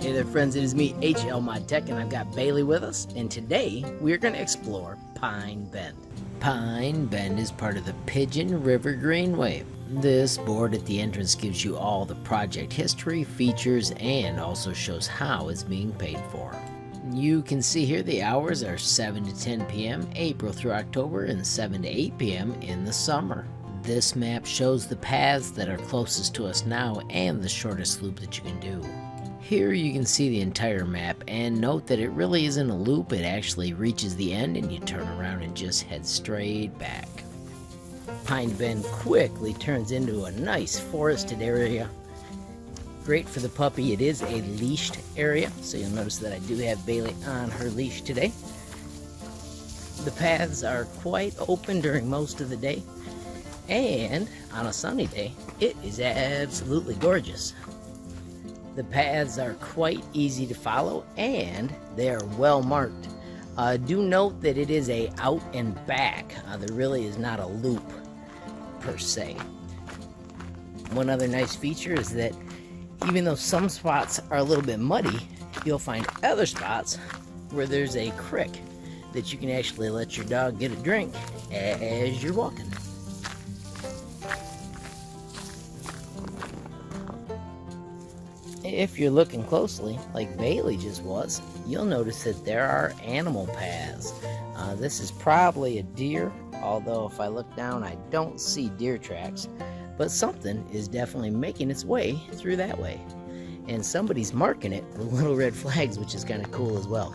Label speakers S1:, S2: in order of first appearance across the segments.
S1: Hey there friends, it is me, HLModTech, and I've got Bailey with us, and today we're going to explore Pine Bend. Pine Bend is part of the Pigeon River Greenway. This board at the entrance gives you all the project history, features, and also shows how it's being paid for. You can see here the hours are 7 to 10 p.m. April through October and 7 to 8 p.m. in the summer. This map shows the paths that are closest to us now and the shortest loop that you can do. Here you can see the entire map, and note that it really isn't a loop, it actually reaches the end and you turn around and just head straight back. Pine Bend quickly turns into a nice forested area. Great for the puppy. It is a leashed area, so you'll notice that I do have Bailey on her leash today. The paths are quite open during most of the day, and on a sunny day, it is absolutely gorgeous. The paths are quite easy to follow, and they are well marked. Do note that it is a out and back. There really is not a loop per se. One other nice feature is that even though some spots are a little bit muddy, you'll find other spots where there's a creek that you can actually let your dog get a drink as you're walking. If you're looking closely, like Bailey just was, you'll notice that there are animal paths. This is probably a deer, although if I look down I don't see deer tracks, but something is definitely making its way through that way. And somebody's marking it with little red flags, which is kind of cool as well.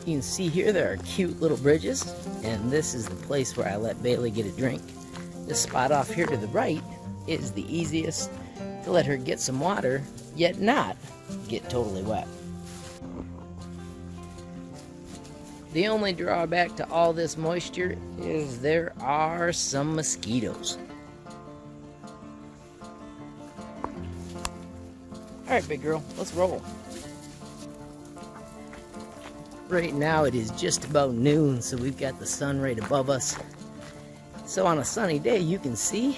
S1: You can see here there are cute little bridges, and this is the place where I let Bailey get a drink. This spot off here to the right is the easiest to let her get some water, yet not get totally wet. The only drawback to all this moisture is there are some mosquitoes. Alright, big girl, let's roll. Right now it is just about noon, so we've got the sun right above us. So on a sunny day, you can see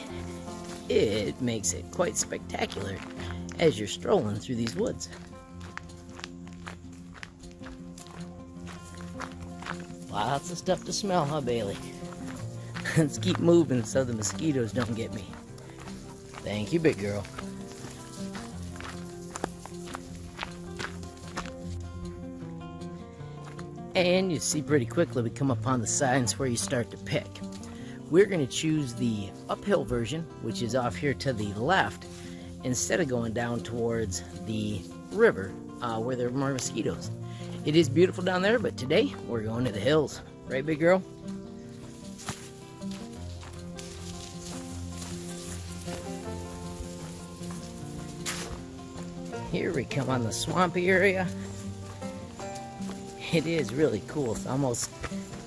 S1: it makes it quite spectacular as you're strolling through these woods. Lots of stuff to smell, huh, Bailey? Let's keep moving so the mosquitoes don't get me. Thank you, big girl. And you see pretty quickly we come upon the signs where you start to pick. We're going to choose the uphill version, which is off here to the left, instead of going down towards the river where there are more mosquitoes. It is beautiful down there, but today we're going to the hills. Right, big girl? Here we come on the swampy area. It is really cool. It's almost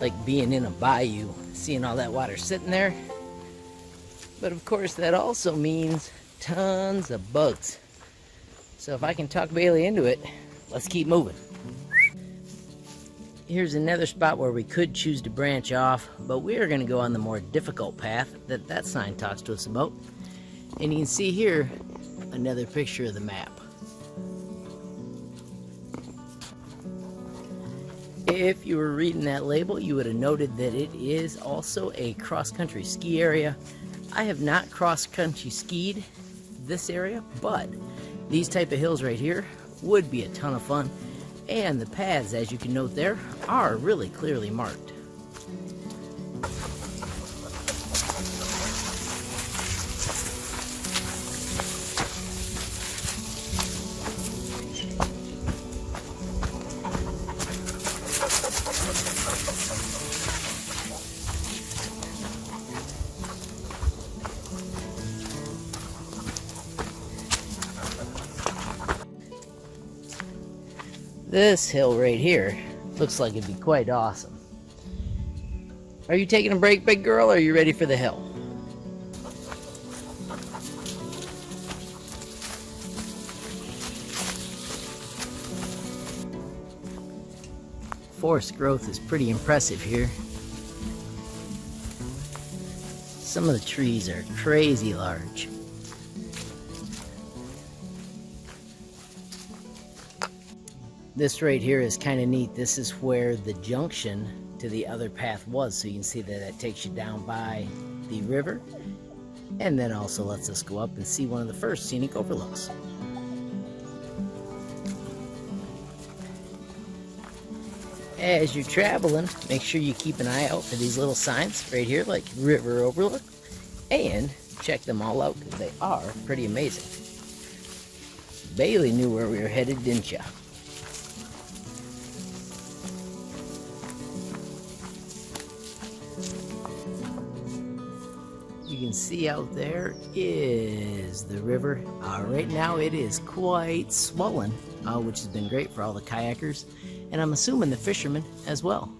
S1: like being in a bayou, seeing all that water sitting there. But of course that also means tons of bugs. So if I can talk Bailey into it, let's keep moving. Here's another spot where we could choose to branch off, but we are going to go on the more difficult path that sign talks to us about. And you can see here another picture of the map. If you were reading that label, you would have noted that it is also a cross-country ski area. I have not cross-country skied this area, but these type of hills right here would be a ton of fun. And the paths, as you can note there, are really clearly marked. This hill right here looks like it'd be quite awesome. Are you taking a break, big girl, or are you ready for the hill? Forest growth is pretty impressive here. Some of the trees are crazy large. This right here is kind of neat. This is where the junction to the other path was, so you can see that that takes you down by the river, and then also lets us go up and see one of the first scenic overlooks. As you're traveling, make sure you keep an eye out for these little signs right here, like River Overlook, and check them all out because they are pretty amazing. Bailey knew where we were headed, didn't ya? You can see out there is the river. Right now it is quite swollen, which has been great for all the kayakers, and I'm assuming the fishermen as well.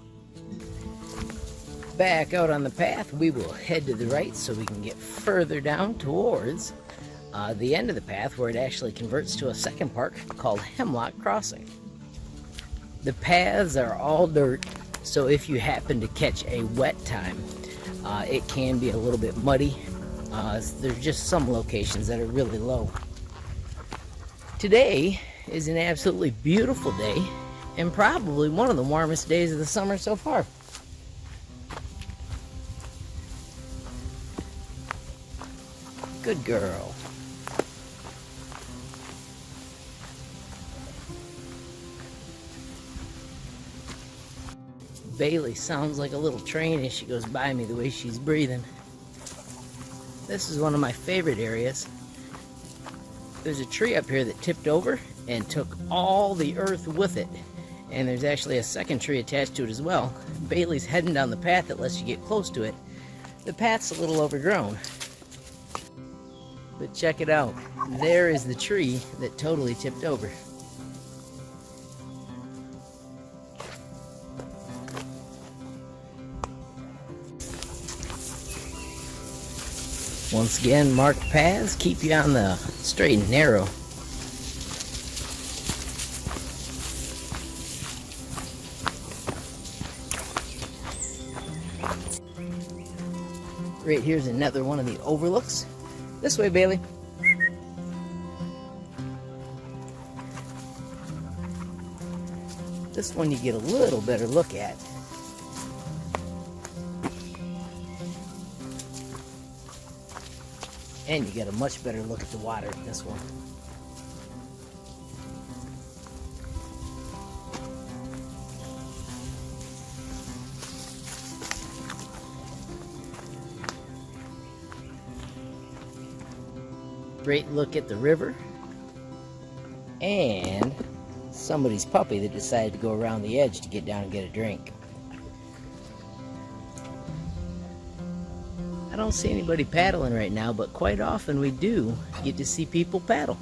S1: Back out on the path, we will head to the right so we can get further down towards the end of the path, where it actually converts to a second park called Hemlock Crossing. The paths are all dirt, so if you happen to catch a wet time, it can be a little bit muddy. There's just some locations that are really low. Today is an absolutely beautiful day, and probably one of the warmest days of the summer so far. Good girl. Bailey sounds like a little train as she goes by me, the way she's breathing. This is one of my favorite areas. There's a tree up here that tipped over and took all the earth with it. And there's actually a second tree attached to it as well. Bailey's heading down the path that lets you get close to it. The path's a little overgrown. But check it out. There is the tree that totally tipped over. Once again, marked paths keep you on the straight and narrow. Right here's another one of the overlooks. This way, Bailey. This one you get a little better look at. And you get a much better look at the water in this one. Great look at the river. And somebody's puppy that decided to go around the edge to get down and get a drink. I don't see anybody paddling right now, but quite often we do get to see people paddle.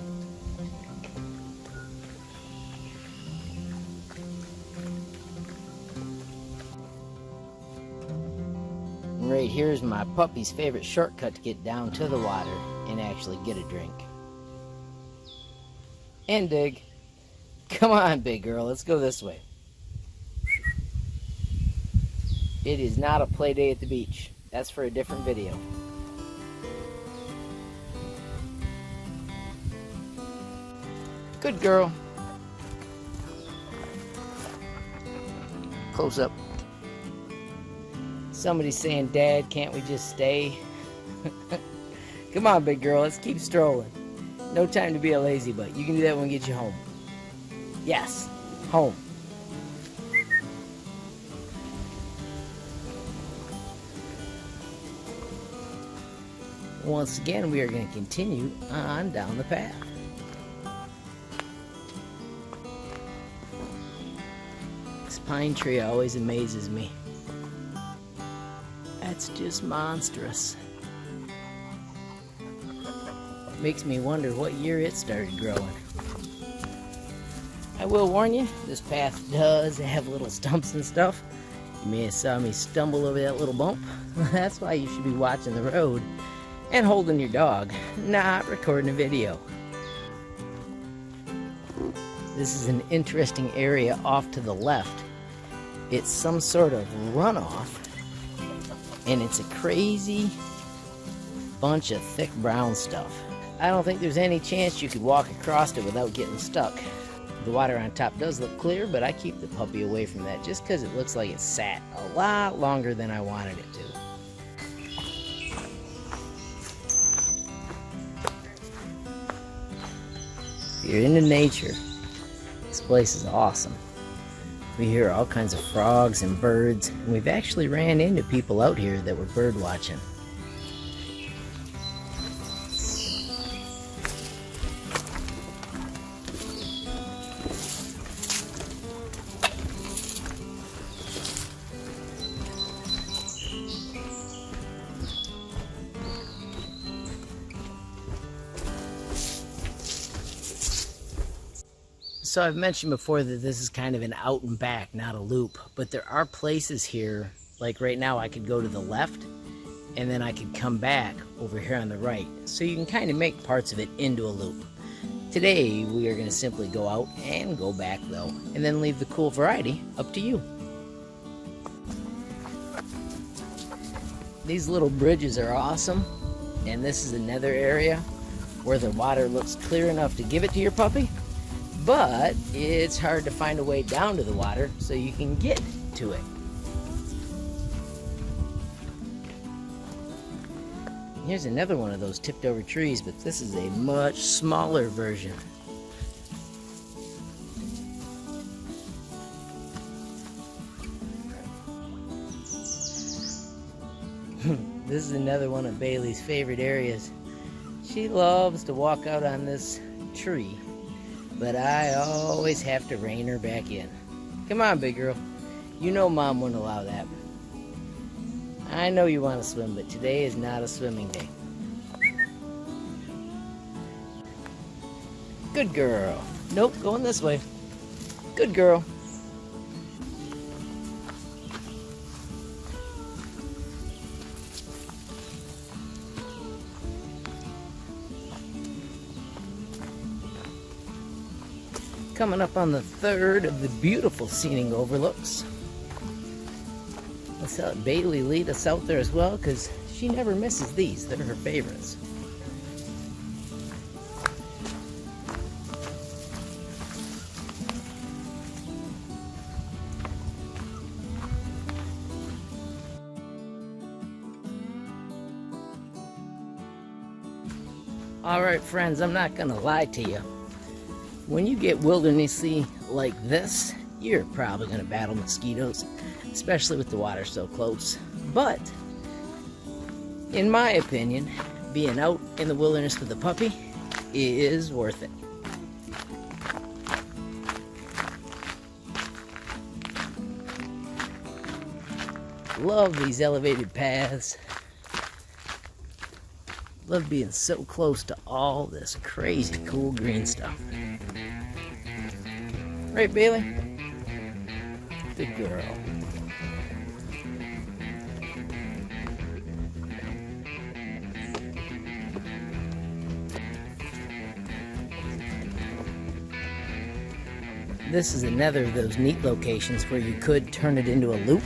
S1: Right here's my puppy's favorite shortcut to get down to the water and actually get a drink. And dig. Come on, big girl, let's go this way. It is not a play day at the beach. That's for a different video. Good girl. Close up. Somebody's saying, Dad, can't we just stay? Come on, big girl, let's keep strolling. No time to be a lazy butt. You can do that when we get you home. Yes, home. Once again, we are going to continue on down the path. This pine tree always amazes me. That's just monstrous. Makes me wonder what year it started growing. I will warn you, this path does have little stumps and stuff. You may have saw me stumble over that little bump. That's why you should be watching the road and holding your dog, not recording a video. This is an interesting area off to the left. It's some sort of runoff, and it's a crazy bunch of thick brown stuff. I don't think there's any chance you could walk across it without getting stuck. The water on top does look clear, but I keep the puppy away from that just because it looks like it sat a lot longer than I wanted it to. If you're into nature, this place is awesome. We hear all kinds of frogs and birds, and we've actually ran into people out here that were bird watching. So I've mentioned before that this is kind of an out and back, not a loop, but there are places here, like right now I could go to the left and then I could come back over here on the right. So you can kind of make parts of it into a loop. Today we are going to simply go out and go back though, and then leave the cool variety up to you. These little bridges are awesome, and this is another area where the water looks clear enough to give it to your puppy. But it's hard to find a way down to the water so you can get to it. Here's another one of those tipped over trees, but this is a much smaller version. This is another one of Bailey's favorite areas. She loves to walk out on this tree, but I always have to rein her back in. Come on, big girl. You know Mom wouldn't allow that. I know you want to swim, but today is not a swimming day. Good girl. Nope, going this way. Good girl. Coming up on the third of the beautiful Scenic overlooks. Let's let Bailey lead us out there as well, because she never misses these. They're her favorites. Alright friends, I'm not gonna lie to you. When you get wildernessy like this, you're probably going to battle mosquitoes, especially with the water so close. But, in my opinion, being out in the wilderness with a puppy is worth it. Love these elevated paths. Love being so close to all this crazy cool green stuff. Right, Bailey? Good girl. This is another of those neat locations where you could turn it into a loop,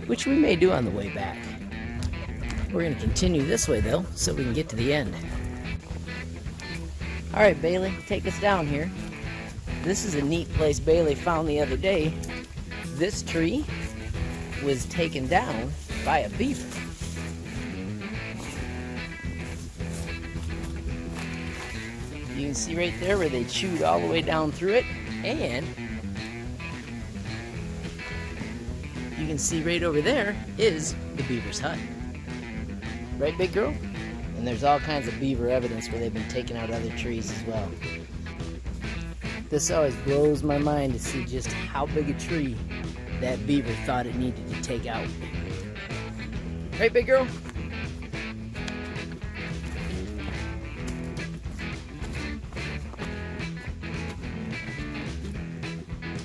S1: which we may do on the way back. We're going to continue this way though, so we can get to the end. Alright, Bailey, take us down here. This is a neat place Bailey found the other day. This tree was taken down by a beaver. You can see right there where they chewed all the way down through it, and you can see right over there is the beaver's hut. Right, big girl? And there's all kinds of beaver evidence where they've been taking out other trees as well. This always blows my mind to see just how big a tree that beaver thought it needed to take out. Right, big girl?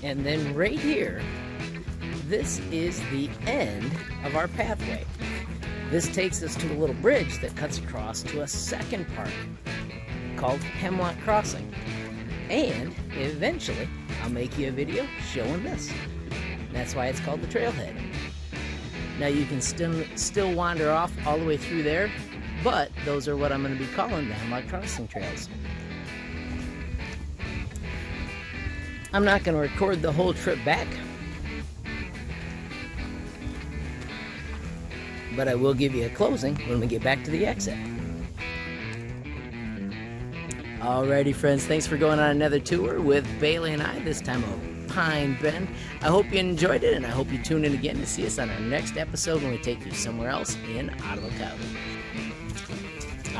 S1: And then right here, this is the end of our pathway. This takes us to a little bridge that cuts across to a second park called Hemlock Crossing. And eventually, I'll make you a video showing this. That's why it's called the trailhead. Now you can still wander off all the way through there, but those are what I'm going to be calling the Hemlock Crossing trails. I'm not going to record the whole trip back, but I will give you a closing when we get back to the exit. Alrighty friends, thanks for going on another tour with Bailey and I, this time of Pine Bend. I hope you enjoyed it, and I hope you tune in again to see us on our next episode when we take you somewhere else in Ottawa County.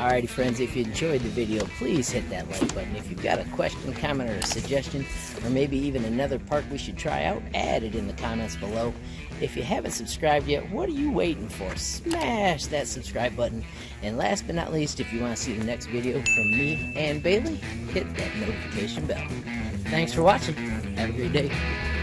S1: Alrighty friends, if you enjoyed the video, please hit that like button. If you've got a question, comment, or a suggestion, or maybe even another park we should try out, add it in the comments below. If you haven't subscribed yet, what are you waiting for? Smash that subscribe button. And last but not least, if you want to see the next video from me and Bailey, hit that notification bell. Thanks for watching. Have a great day.